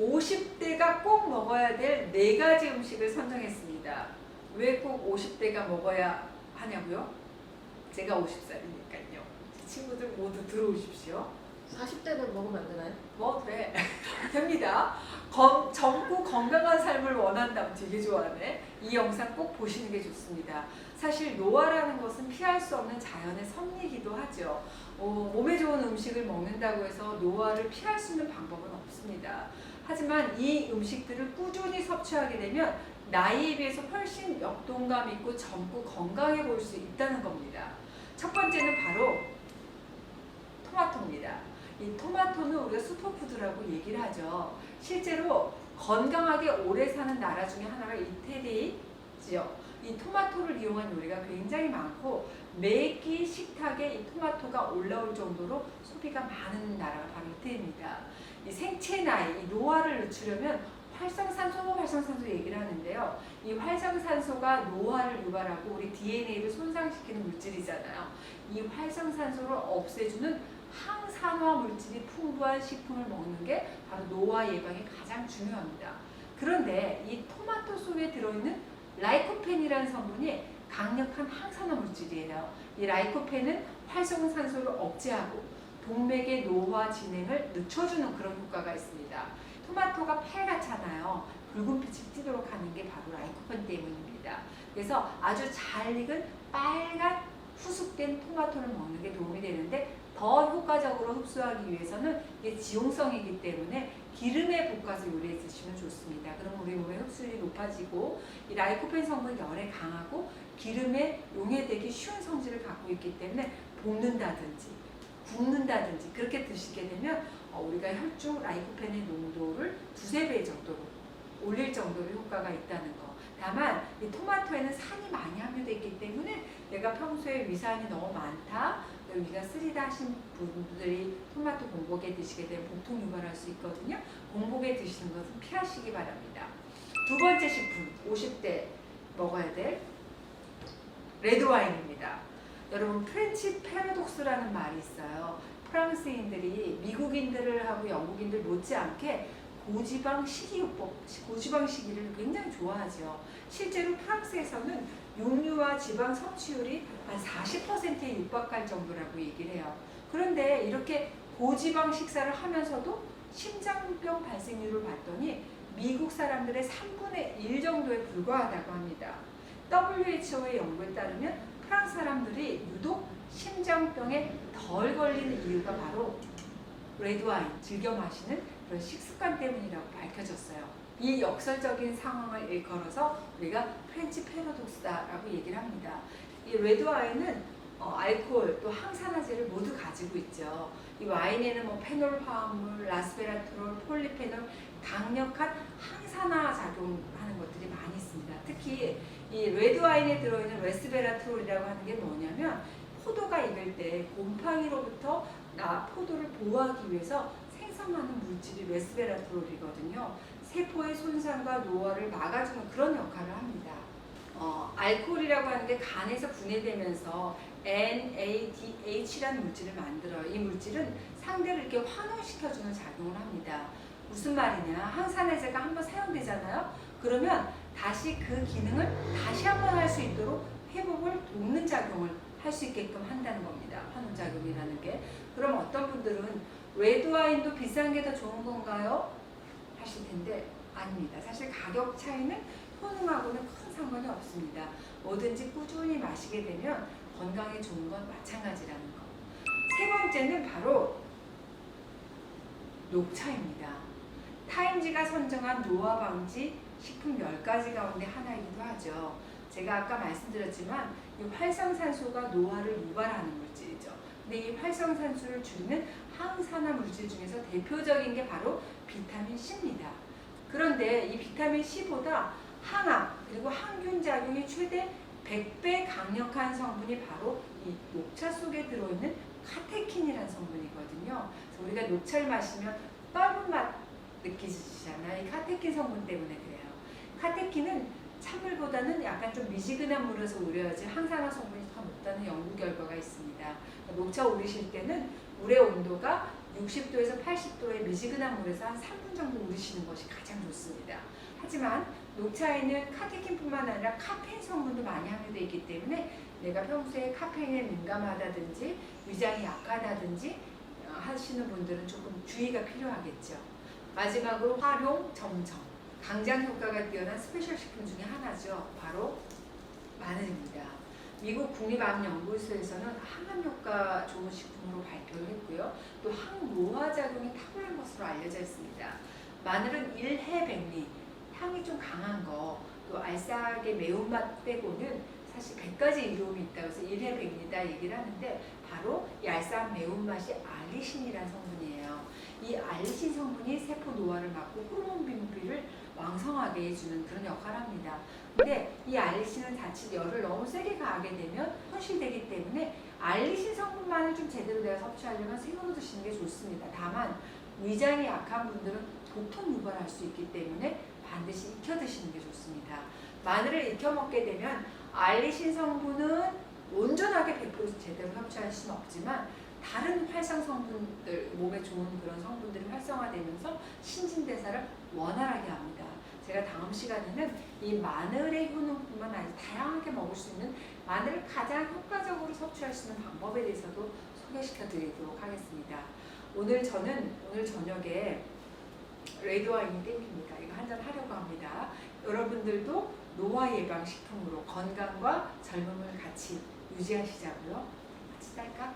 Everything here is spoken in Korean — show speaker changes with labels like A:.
A: 50대가 꼭 먹어야 될 4가지 음식을 선정했습니다. 왜 꼭 50대가 먹어야 하냐고요? 제가 50살이니까요. 친구들 모두 들어오십시오.
B: 40대는 먹으면 안 되나요?
A: 뭐 그래 됩니다. 젊고 건강한 삶을 원한다면 되게 좋아하네. 이 영상 꼭 보시는 게 좋습니다. 사실 노화라는 것은 피할 수 없는 자연의 섭리이기도 하죠. 몸에 좋은 음식을 먹는다고 해서 노화를 피할 수 있는 방법은 없습니다. 하지만 이 음식들을 꾸준히 섭취하게 되면 나이에 비해서 훨씬 역동감 있고 젊고 건강해 보일 수 있다는 겁니다. 첫 번째는 바로 토마토입니다. 이 토마토는 우리가 슈퍼푸드라고 얘기를 하죠. 실제로 건강하게 오래 사는 나라 중에 하나가 이태리지요. 이 토마토를 이용한 요리가 굉장히 많고 매끼 식탁에 이 토마토가 올라올 정도로 소비가 많은 나라가 바로 이태리입니다. 이 생체 나이, 이 노화를 늦추려면 활성산소 얘기를 하는데요. 이 활성산소가 노화를 유발하고 우리 DNA를 손상시키는 물질이잖아요. 이 활성산소를 없애주는 항산화 물질이 풍부한 식품을 먹는 게 바로 노화 예방에 가장 중요합니다. 그런데 이 토마토 속에 들어있는 라이코펜이라는 성분이 강력한 항산화 물질이에요. 이 라이코펜은 활성산소를 억제하고 동맥의 노화 진행을 늦춰주는 그런 효과가 있습니다. 토마토가 빨갛잖아요. 붉은 빛이 띠도록 하는 게 바로 라이코펜 때문입니다. 그래서 아주 잘 익은 빨간 후숙된 토마토를 먹는 게 도움이 되는데 더 효과적으로 흡수하기 위해서는 이게 지용성이기 때문에 기름에 볶아서 요리해 드시면 좋습니다. 그럼 우리 몸의 흡수율이 높아지고 이 라이코펜 성분이 열에 강하고 기름에 용해되기 쉬운 성질을 갖고 있기 때문에 볶는다든지 굽는다든지 그렇게 드시게 되면 우리가 혈중 라이코펜의 농도를 2~3배 정도로 올릴 정도로 효과가 있다는 거. 다만 이 토마토에는 산이 많이 함유되어 있기 때문에 내가 평소에 위산이 너무 많다, 위가 쓰리다 하신 분들이 토마토 공복에 드시게 되면 복통 유발할 수 있거든요. 공복에 드시는 것은 피하시기 바랍니다. 두 번째 식품, 50대 먹어야 될 레드와인입니다. 여러분 프렌치 패러독스라는 말이 있어요. 프랑스인들이 미국인들을 하고 영국인들 못지않게 고지방 식이요법, 고지방 식이를 굉장히 좋아하죠. 실제로 프랑스에서는 육류와 지방 섭취율이 한 40%에 육박할 정도라고 얘기를 해요. 그런데 이렇게 고지방 식사를 하면서도 심장병 발생률을 봤더니 미국 사람들의 3분의 1 정도에 불과하다고 합니다. WHO의 연구에 따르면 프랑스 사람들이 유독 심장병에 덜 걸리는 이유가 바로 레드와인, 즐겨 마시는 그런 식습관 때문이라고 밝혀졌어요. 이 역설적인 상황을 일컬어서 우리가 프렌치 패러독스다라고 얘기를 합니다. 이 레드와인은 알코올 또 항산화제를 모두 가지고 있죠. 이 와인에는 뭐 페놀 화합물, 라스베라트롤, 폴리페놀 강력한 항산화 작용하는 것들이 많이 있습니다. 특히 이 레드와인에 들어있는 레스베라트롤이라고 하는 게 뭐냐면 포도가 익을 때 곰팡이로부터 포도를 보호하기 위해서 생성하는 물질이 레스베라트롤이거든요. 세포의 손상과 노화를 막아주는 그런 역할을 합니다. 알코올이라고 하는 게 간에서 분해되면서 NADH라는 물질을 만들어요. 이 물질은 상대를 이렇게 환원시켜주는 작용을 합니다. 무슨 말이냐? 항산화제가 한번 사용되잖아요. 그러면 다시 그 기능을 다시 한번 할 수 있도록 회복을 돕는 작용을 할 수 있게끔 한다는 겁니다. 환원작용이라는 게. 그럼 어떤 분들은 레드와인도 비싼 게 더 좋은 건가요? 하실 텐데 아닙니다. 사실 가격 차이는 효능하고는 큰 상관이 없습니다. 뭐든지 꾸준히 마시게 되면 건강에 좋은 건 마찬가지라는 거. 세 번째는 바로 녹차입니다. 타임지가 선정한 노화 방지 식품 10가지 가운데 하나이기도 하죠. 제가 아까 말씀드렸지만 이 활성산소가 노화를 유발하는 물질이죠. 근데 이 활성산소를 줄이는 항산화 물질 중에서 대표적인 게 바로 비타민 C입니다. 그런데 이 비타민 C보다 항암 그리고 항균 작용이 최대 100배 강력한 성분이 바로 이 녹차 속에 들어있는 카테킨이라는 성분이거든요. 그래서 우리가 녹차를 마시면 떫은 맛 느끼시잖아요. 이 카테킨 성분 때문에 그래요. 카테킨은 찬물보다는 약간 좀 미지근한 물에서 우려야지 항산화 성분이 더 높다는 연구 결과가 있습니다. 녹차 우리실 때는 물의 온도가 60도에서 80도의 미지근한 물에서 한 3분 정도 우리시는 것이 가장 좋습니다. 하지만 녹차에는 카테킨뿐만 아니라 카페인 성분도 많이 함유되어 있기 때문에 내가 평소에 카페인에 민감하다든지 위장이 약하다든지 하시는 분들은 조금 주의가 필요하겠죠. 마지막으로 활용 점정, 강장 효과가 뛰어난 스페셜 식품 중에 하나죠. 바로 마늘입니다. 미국 국립암연구소에서는 항암 효과 좋은 식품으로 발표를 했고요. 또 항노화 작용이 탁월한 것으로 알려져 있습니다. 마늘은 일해백리, 향이 좀 강한 거, 또 알싸하게 매운맛 빼고는 사실 100가지 이로움이 있다고 해서 일해백리다 얘기를 하는데 바로 이 알싸한 매운맛이 알리신이라는 성분이에요. 이 알리신 성분이 세포 노화를 막고 호르몬 분비를 왕성하게 해주는 그런 역할을 합니다. 근데 이 알리신은 자칫 열을 너무 세게 가하게 되면 손실되기 때문에 알리신 성분만을 좀 제대로 내가 섭취하려면 생으로 드시는 게 좋습니다. 다만 위장이 약한 분들은 독통 유발할 수 있기 때문에 반드시 익혀 드시는 게 좋습니다. 마늘을 익혀 먹게 되면 알리신 성분은 온전하게 100% 제대로 섭취할 수는 없지만 다른 활성 성분들, 몸에 좋은 그런 성분들이 활성화되면서 신진대사를 원활하게 합니다. 제가 다음 시간에는 이 마늘의 효능뿐만 아니라 다양하게 먹을 수 있는 마늘을 가장 효과적으로 섭취할 수 있는 방법에 대해서도 소개시켜 드리도록 하겠습니다. 오늘 저녁에 레드와인이 땡깁니다. 이거 한잔 하려고 합니다. 여러분들도 노화 예방 식품으로 건강과 젊음을 같이 유지하시자고요. 같이 딸까?